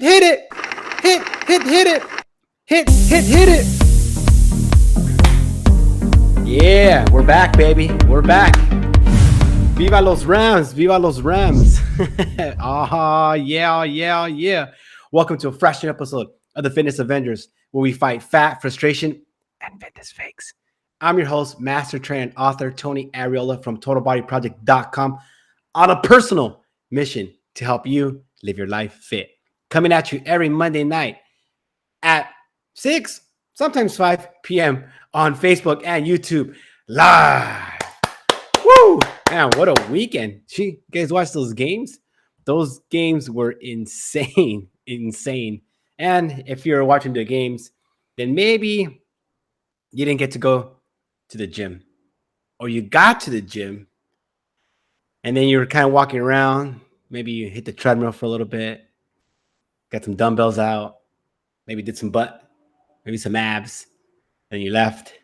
hit it. Hit it. Hit it. Yeah, we're back, baby. We're back. Viva los Rams. Viva los Rams. Yeah. Welcome to a fresh new episode of the Fitness Avengers, where we fight fat, frustration, and fitness fakes. I'm your host, master trainer and author, Tony Arreola from TotalBodyProject.com, on a personal mission to help you live your life fit. Coming at you every Monday night at 6, sometimes 5 p.m. on Facebook and YouTube live. Woo! Man, what a weekend. You guys watch those games? Those games were insane. And if you're watching the games, then maybe you didn't get to go to the gym, or you got to the gym and then you were kind of walking around. Maybe you hit the treadmill for a little bit, got some dumbbells out, maybe did some butt, maybe some abs, and you left.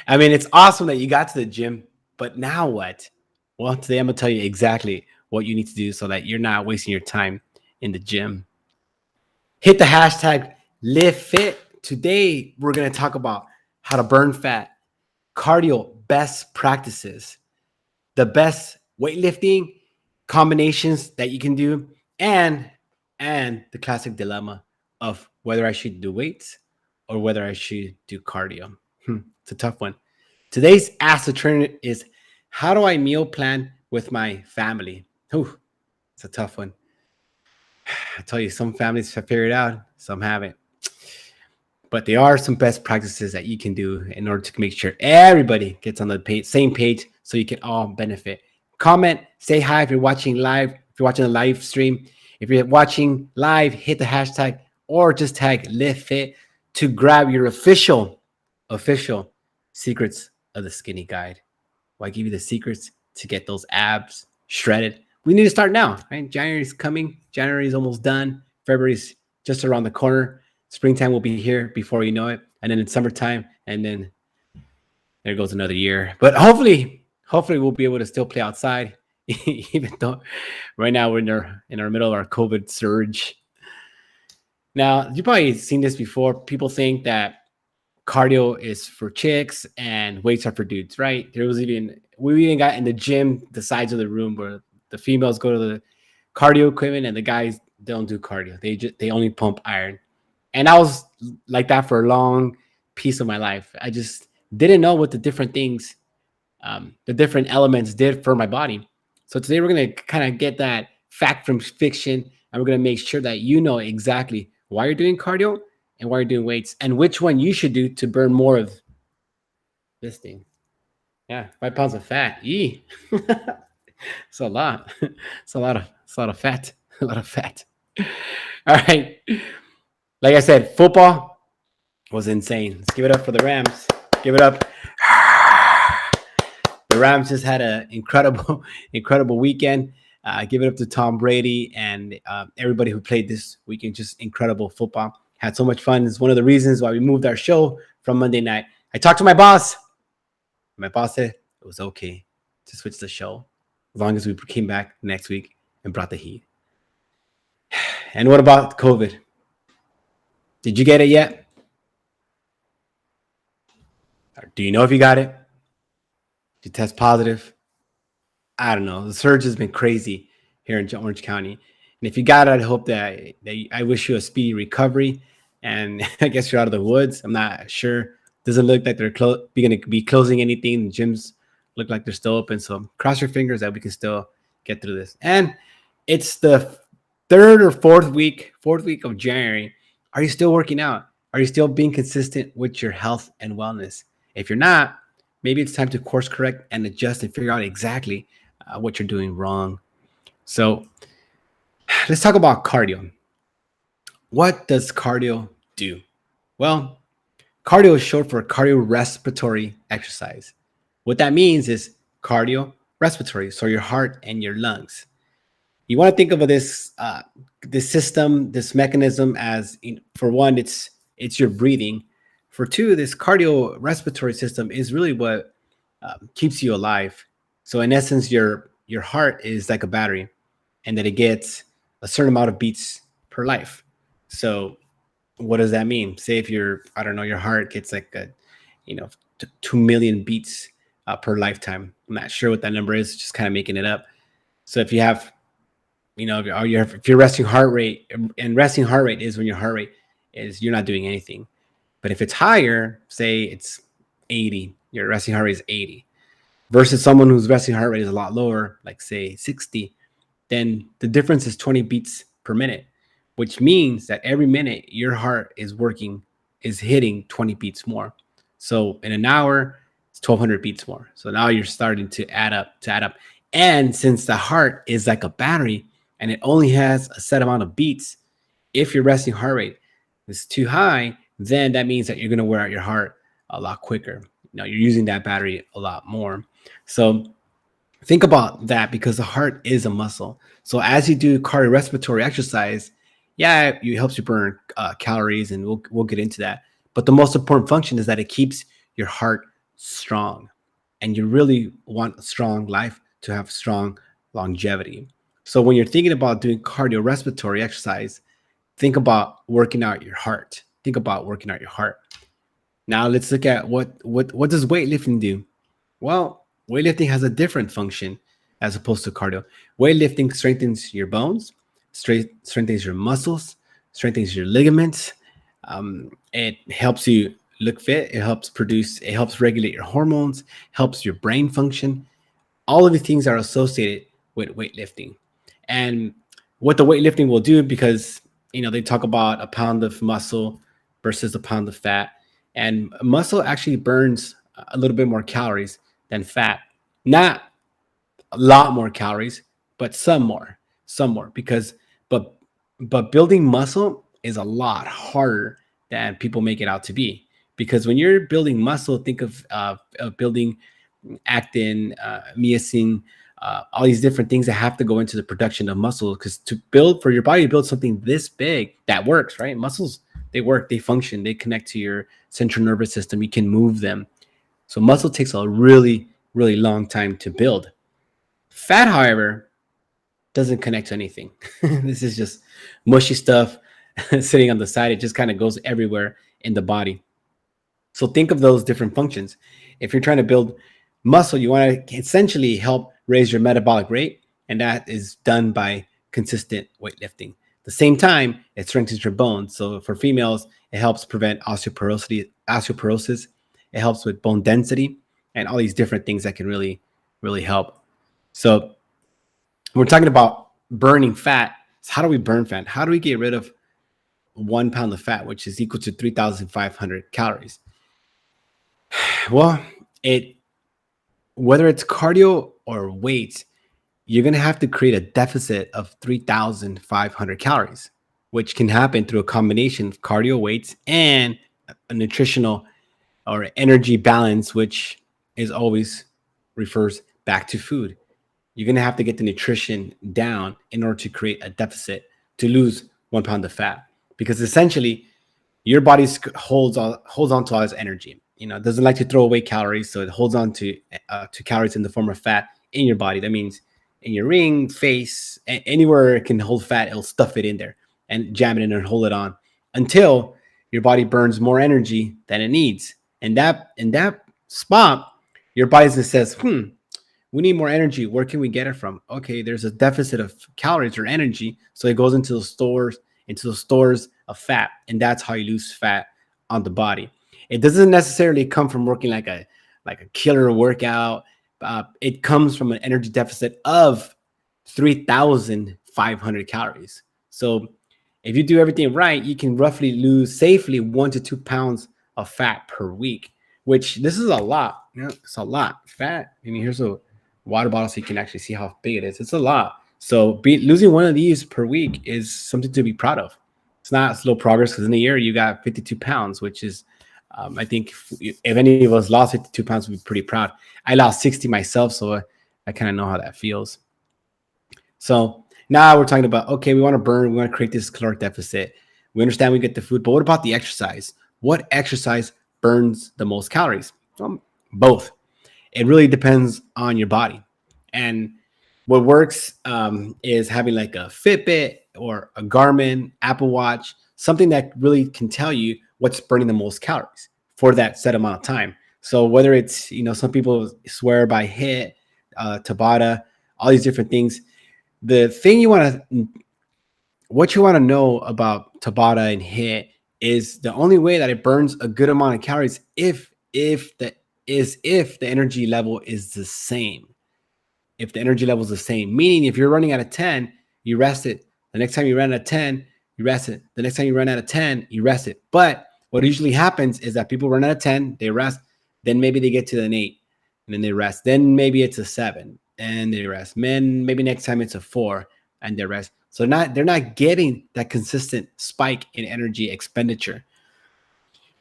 I mean, it's awesome that you got to the gym, but now what? Well, today I'm going to tell you exactly what you need to do so that you're not wasting your time in the gym. Hit the hashtag LiveFit. Today, we're going to talk about how to burn fat, cardio best practices, the best weightlifting combinations that you can do, and the classic dilemma of whether I should do weights or whether I should do cardio. It's a tough one. Today's Ask the Trainer is, how do I meal plan with my family? It's a tough one. I tell you, some families have figured it out, some haven't. But there are some best practices that you can do in order to make sure everybody gets on the same page so you can all benefit. Comment, say hi if you're watching live, if you're watching a live stream. If you're watching live, hit the hashtag or just tag LiveFit to grab your official secrets of the skinny guide. Well, I give you the secrets to get those abs shredded. We need to start now, right? January's coming. January is almost done. February's just around the corner. Springtime will be here before you know it. And then it's summertime. And then there goes another year. But hopefully we'll be able to still play outside, even though right now we're in our middle of our COVID surge. Now, you've probably seen this before. People think that cardio is for chicks and weights are for dudes, right? We even got in the gym, the sides of the room where the females go to the cardio equipment and the guys don't do cardio. They only pump iron. And I was like that for a long piece of my life. I just didn't know what the different things, the different elements did for my body. So today we're going to kind of get that fact from fiction, and we're going to make sure that you know exactly why you're doing cardio and why you're doing weights and which one you should do to burn more of this thing. Yeah, 5 pounds of fat. It's a lot. It's a lot of fat. A lot of fat. All right. Like I said, football was insane. Let's give it up for the Rams. Give it up. The Rams just had an incredible weekend. Give it up to Tom Brady and everybody who played this weekend. Just incredible football. Had so much fun. It's one of the reasons why we moved our show from Monday night. I talked to my boss. My boss said it was okay to switch the show as long as we came back next week and brought the heat. And what about COVID? Did you get it yet? Or do you know if you got it? Did you test positive? I don't know. The surge has been crazy here in Orange County. And if you got it, I hope that I wish you a speedy recovery. And I guess you're out of the woods. I'm not sure. Doesn't look like they're going to be closing anything. The gyms look like they're still open. So cross your fingers that we can still get through this. And it's the third or fourth week of January. Are you still working out? Are you still being consistent with your health and wellness? If you're not, maybe it's time to course correct and adjust and figure out exactly what you're doing wrong. So let's talk about cardio. What does cardio do? Well, cardio is short for cardiorespiratory exercise. What that means is cardiorespiratory, so your heart and your lungs. You want to think of this system, this mechanism as, for one, it's your breathing. For two, this cardiorespiratory system is really what keeps you alive. So in essence, your heart is like a battery, and then it gets a certain amount of beats per life. So what does that mean? Say if I don't know, your heart gets like a, you know, 2 million beats per lifetime. I'm not sure what that number is, just kind of making it up. So if you have, if your resting heart rate, and resting heart rate is when your heart rate is, you're not doing anything. But if it's higher, say it's 80, your resting heart rate is 80, versus someone whose resting heart rate is a lot lower, like say 60, then the difference is 20 beats per minute, which means that every minute your heart is hitting 20 beats more. So in an hour, it's 1,200 beats more. So now you're starting to add up. And since the heart is like a battery and it only has a set amount of beats, if your resting heart rate is too high, then that means that you're going to wear out your heart a lot quicker. You're using that battery a lot more. So think about that, because the heart is a muscle. So as you do cardiorespiratory exercise, yeah, it helps you burn calories, and we'll get into that. But the most important function is that it keeps your heart strong, and you really want a strong life to have strong longevity. So when you're thinking about doing cardiorespiratory exercise, think about working out your heart. Think about working out your heart. Now let's look at what does weightlifting do? Well, weightlifting has a different function as opposed to cardio. Weightlifting strengthens your bones, strengthens your muscles, strengthens your ligaments. It helps you look fit. It helps regulate your hormones, helps your brain function. All of the things are associated with weightlifting. And what the weightlifting will do, because they talk about a pound of muscle versus a pound of fat, and muscle actually burns a little bit more calories than fat. Not a lot more calories, but some more, because but building muscle is a lot harder than people make it out to be. Because when you're building muscle, think of building actin, myosin, all these different things that have to go into the production of muscle. Because for your body to build something this big that works, right? Muscles, they work, they function, they connect to your central nervous system. You can move them. So muscle takes a really, really long time to build. Fat, however, doesn't connect to anything. This is just mushy stuff sitting on the side. It just kind of goes everywhere in the body. So think of those different functions. If you're trying to build muscle, you want to essentially help raise your metabolic rate, and that is done by consistent weightlifting. At the same time, it strengthens your bones. So for females, it helps prevent osteoporosis. It helps with bone density and all these different things that can really, really help. So we're talking about burning fat. So how do we burn fat? How do we get rid of 1 pound of fat, which is equal to 3,500 calories? Well, whether it's cardio or weights, you're going to have to create a deficit of 3,500 calories, which can happen through a combination of cardio, weights, and a nutritional or energy balance, which is always refers back to food. You're going to have to get the nutrition down in order to create a deficit to lose 1 pound of fat, because essentially your body holds on to all this energy. It doesn't like to throw away calories, so it holds on to calories in the form of fat in your body. That means in your ring, face, anywhere it can hold fat, it'll stuff it in there and jam it in and hold it on until your body burns more energy than it needs. And in that spot, your body says, we need more energy. Where can we get it from? Okay, there's a deficit of calories or energy, so it goes into the stores of fat, and that's how you lose fat on the body. It doesn't necessarily come from working like a killer workout. It comes from an energy deficit of 3,500 calories. So if you do everything right, you can roughly lose safely 1 to 2 pounds of fat per week, which this is a lot. It's a lot. Fat. Here's a water bottle so you can actually see how big it is. It's a lot. So losing one of these per week is something to be proud of. It's not slow progress, because in a year you got 52 pounds, which is, I think if any of us lost 52 pounds, we'd be pretty proud. I lost 60 myself, so I kind of know how that feels. So now we're talking about, okay, we want to create this caloric deficit. We understand we get the food, but what about the exercise? What exercise burns the most calories? Both. It really depends on your body. And what works is having like a Fitbit or a Garmin, Apple Watch, something that really can tell you what's burning the most calories for that set amount of time. So whether it's, some people swear by HIIT, Tabata, all these different things. The thing what you want to know about Tabata and HIIT is the only way that it burns a good amount of calories if the energy level is the same. If the energy level is the same, meaning if you're running out of 10, you rest it. The next time you run out of 10, you rest it. The next time you run out of 10, you rest it. But what usually happens is that people run out of 10, they rest, then maybe they get to an 8, and then they rest. Then maybe it's a 7, and they rest. Then maybe next time it's a 4, and they rest. So they're not getting that consistent spike in energy expenditure.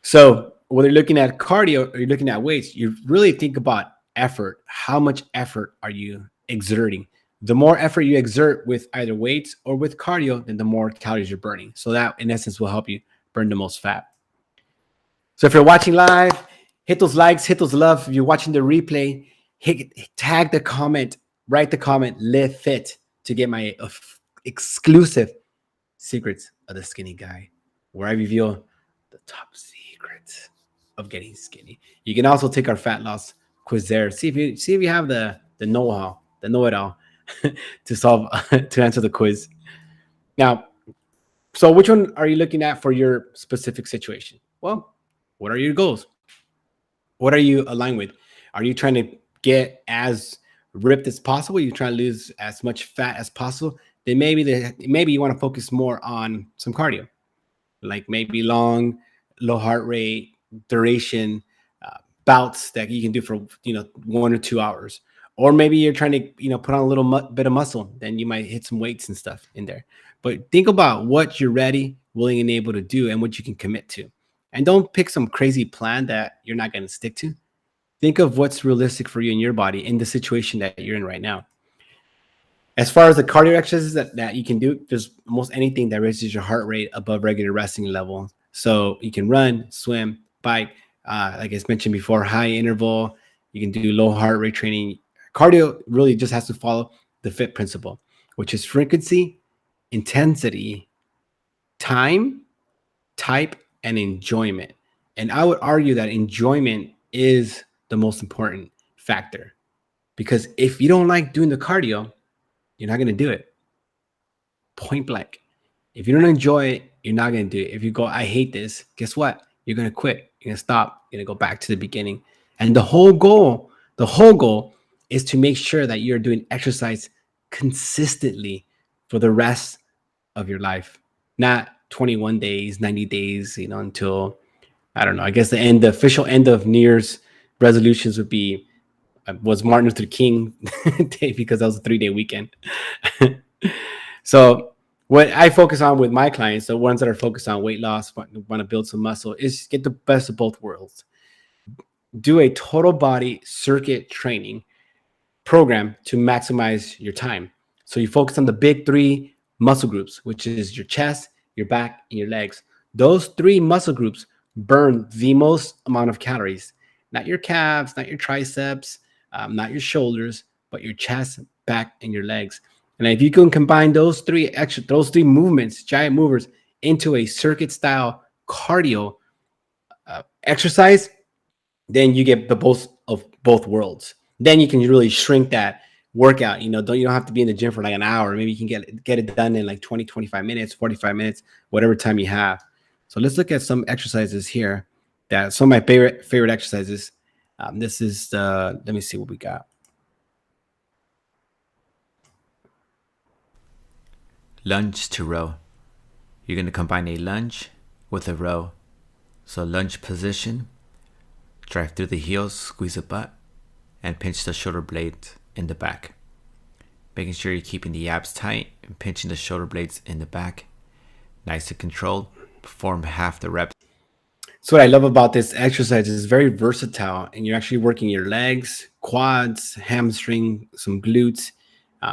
So whether you're looking at cardio or you're looking at weights, you really think about effort. How much effort are you exerting? The more effort you exert with either weights or with cardio, then the more calories you're burning. So that, in essence, will help you burn the most fat. So if you're watching live, hit those likes, hit those love. If you're watching the replay, tag the comment, write the comment, live fit, to get my exclusive secrets of the skinny guy, where I reveal the top secrets of getting skinny. You can also take our fat loss quiz there. See if you have the know-how, the know-it-all to answer the quiz. Now, so which one are you looking at for your specific situation? Well, what are your goals? What are you aligned with? Are you trying to get as ripped as possible? You're trying to lose as much fat as possible? Then maybe you want to focus more on some cardio, like maybe long, low heart rate, duration bouts that you can do for 1 or 2 hours. Or maybe you're trying to put on a little bit of muscle. Then you might hit some weights and stuff in there. But think about what you're ready, willing, and able to do, and what you can commit to. And don't pick some crazy plan that you're not going to stick to. Think of what's realistic for you and your body in the situation that you're in right now. As far as the cardio exercises that you can do, there's almost anything that raises your heart rate above regular resting level. So you can run, swim, bike, like I mentioned before, high interval. You can do low heart rate training. Cardio really just has to follow the FIT principle, which is frequency, intensity, time, type, and enjoyment. And I would argue that enjoyment is the most important factor, because if you don't like doing the cardio, you're not going to do it. Point blank. If you don't enjoy it, you're not going to do it. If you go, I hate this, guess what? You're going to quit. You're going to stop. You're going to go back to the beginning. And the whole goal is to make sure that you're doing exercise consistently for the rest of your life, not 21 days, 90 days, until, I don't know, I guess the official end of New Year's resolutions was Martin Luther King Day, because that was a 3-day weekend. So what I focus on with my clients, the ones that are focused on weight loss, want to build some muscle, is get the best of both worlds. Do a total body circuit training program to maximize your time. So you focus on the big 3 muscle groups, which is your chest, your back, and your legs. Those 3 muscle groups burn the most amount of calories. Not your calves, not your triceps, not your shoulders, but your chest, back, and your legs. And if you can combine those 3 movements, giant movers, into a circuit style cardio exercise, then you get the best of both worlds. Then you can really shrink that workout. You don't have to be in the gym for like an hour. Maybe you can get it done in like 20, 25 minutes, 45 minutes, whatever time you have. So let's look at some exercises here. That some of my favorite exercises. This is let me see what we got. Lunge to row. You're going to combine a lunge with a row. So lunge position, drive through the heels, squeeze the butt, and pinch the shoulder blades in the back. Making sure you're keeping the abs tight and pinching the shoulder blades in the back. Nice and controlled. Perform half the reps. So what I love about this exercise is it's very versatile, and you're actually working your legs, quads, hamstring, some glutes.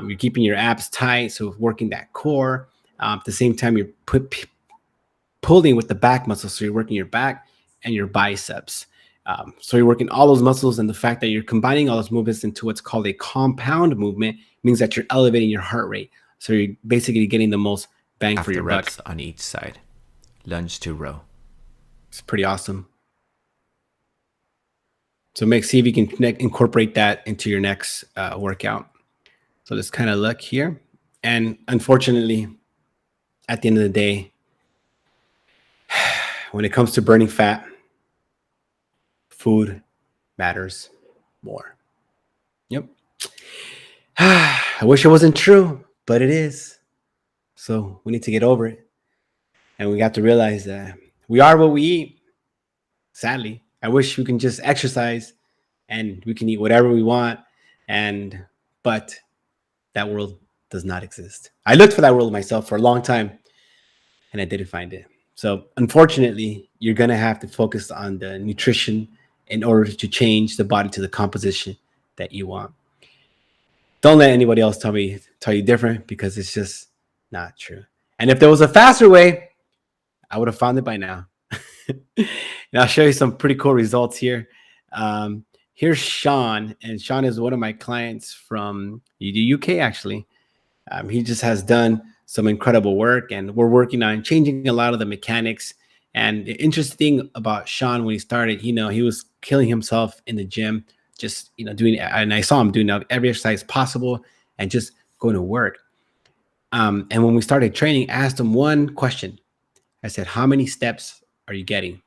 You're keeping your abs tight, so working that core. At the same time, you're pulling with the back muscles, so you're working your back and your biceps. So you're working all those muscles, and the fact that you're combining all those movements into what's called a compound movement means that you're elevating your heart rate. So you're basically getting the most Bang for Half the your buck. reps on each side. Lunge to row. It's pretty awesome. So see if you can incorporate that into your next workout. So let's kind of look here. And unfortunately, at the end of the day, when it comes to burning fat, food matters more. Yep. I wish it wasn't true, but it is. So we need to get over it. And we got to realize that we are what we eat. Sadly, I wish we can just exercise and we can eat whatever we want. But that world does not exist. I looked for that world myself for a long time and I didn't find it. So unfortunately, you're going to have to focus on the nutrition in order to change the body to the composition that you want. Don't let anybody else tell you different, because it's just not true. And if there was a faster way, I would have found it by now. And I'll show you some pretty cool results here. Here's Sean, and Sean is one of my clients from the UK, actually. He just has done some incredible work, and we're working on changing a lot of the mechanics. And the interesting thing about Sean, when he started, he was killing himself in the gym, just doing, and I saw him doing every exercise possible and just going to work. And when we started training, I asked him one question. I said, "How many steps are you getting?"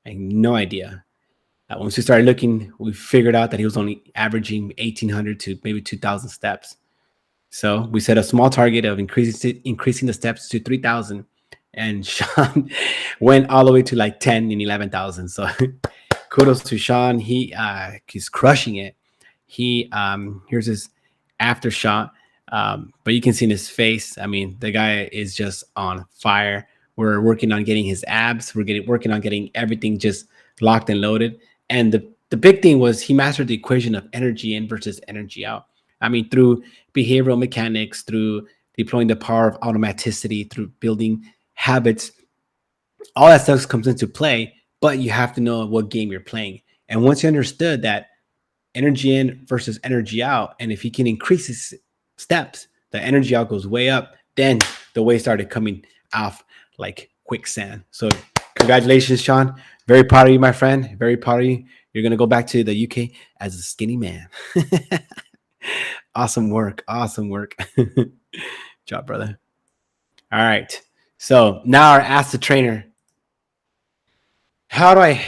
I had no idea. Once we started looking, we figured out that he was only averaging 1,800 to maybe 2,000 steps. So we set a small target of increasing the steps to 3,000, and Sean went all the way to like 10 and 11,000. So kudos to Sean. He's crushing it. Here's his after shot, but you can see in his face. I mean, the guy is just on fire. We're working on getting his abs. We're working on getting everything just locked and loaded. And the big thing was he mastered the equation of energy in versus energy out. I mean, through behavioral mechanics, through deploying the power of automaticity, through building habits, all that stuff comes into play, but you have to know what game you're playing. And once you understood that energy in versus energy out, and if he can increase his steps, the energy out goes way up, then the weight started coming off like quicksand. So congratulations, Sean. Very proud of you, my friend. Very proud of you. You're going to go back to the UK as a skinny man. Awesome work. Awesome work. Job, brother. All right. So now I ask the trainer, how do I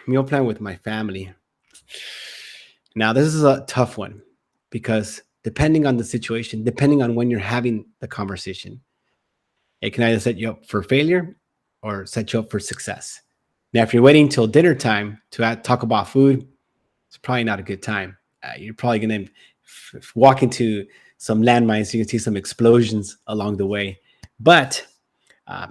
meal plan with my family? Now, this is a tough one, because depending on the situation, depending on when you're having the conversation, it can either set you up for failure or set you up for success. Now, if you're waiting till dinner time to talk about food, it's probably not a good time. You're probably going to walk into some landmines. You can see some explosions along the way. But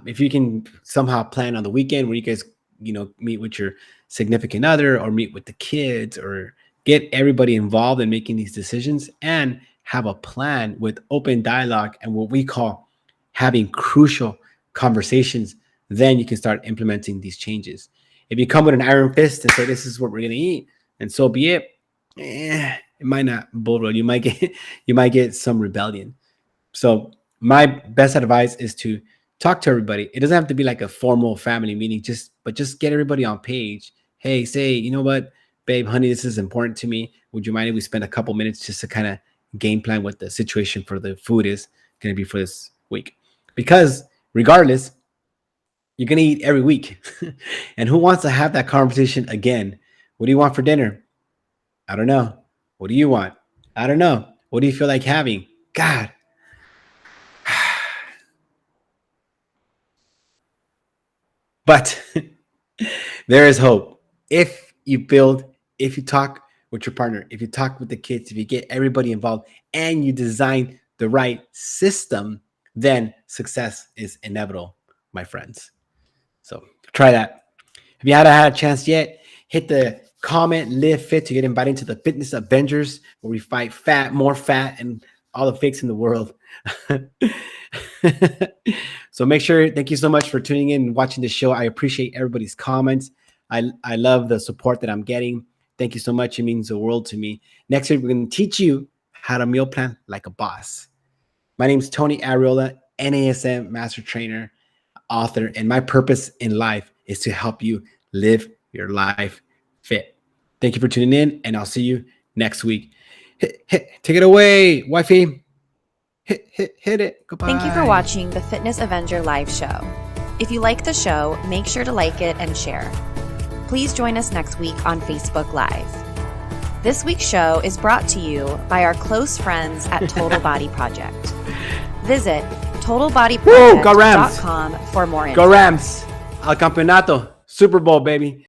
if you can somehow plan on the weekend where you guys, meet with your significant other or meet with the kids, or get everybody involved in making these decisions and have a plan with open dialogue and what we call having crucial conversations, then you can start implementing these changes. If you come with an iron fist and say, this is what we're going to eat, and so be it, it might not bull roll. You might get some rebellion. So my best advice is to talk to everybody. It doesn't have to be like a formal family meeting, but just get everybody on page. Hey, say, you know what, babe, honey, this is important to me. Would you mind if we spend a couple minutes just to kind of game plan what the situation for the food is going to be for this week? Because regardless, you're going to eat every week. And who wants to have that conversation again? What do you want for dinner? I don't know. What do you want? I don't know. What do you feel like having? God. But there is hope. If you talk with your partner, if you talk with the kids, if you get everybody involved and you design the right system, then success is inevitable, my friends. So try that. If you haven't had a chance yet, hit the comment, live fit to get invited into the fitness Avengers, where we fight more fat, and all the fakes in the world. So make sure, thank you so much for tuning in and watching the show. I appreciate everybody's comments. I love the support that I'm getting. Thank you so much. It means the world to me. Next week, we're going to teach you how to meal plan like a boss. My name is Tony Arreola, NASM master trainer, author, and my purpose in life is to help you live your life fit. Thank you for tuning in, and I'll see you next week. Take it away, wifey. Hit it. Goodbye. Thank you for watching the Fitness Avenger live show. If you like the show, make sure to like it and share. Please join us next week on Facebook Live. This week's show is brought to you by our close friends at Total Body Project. Visit totalbodyproject.com for more info. Go Rams. Al campeonato. Super Bowl, baby.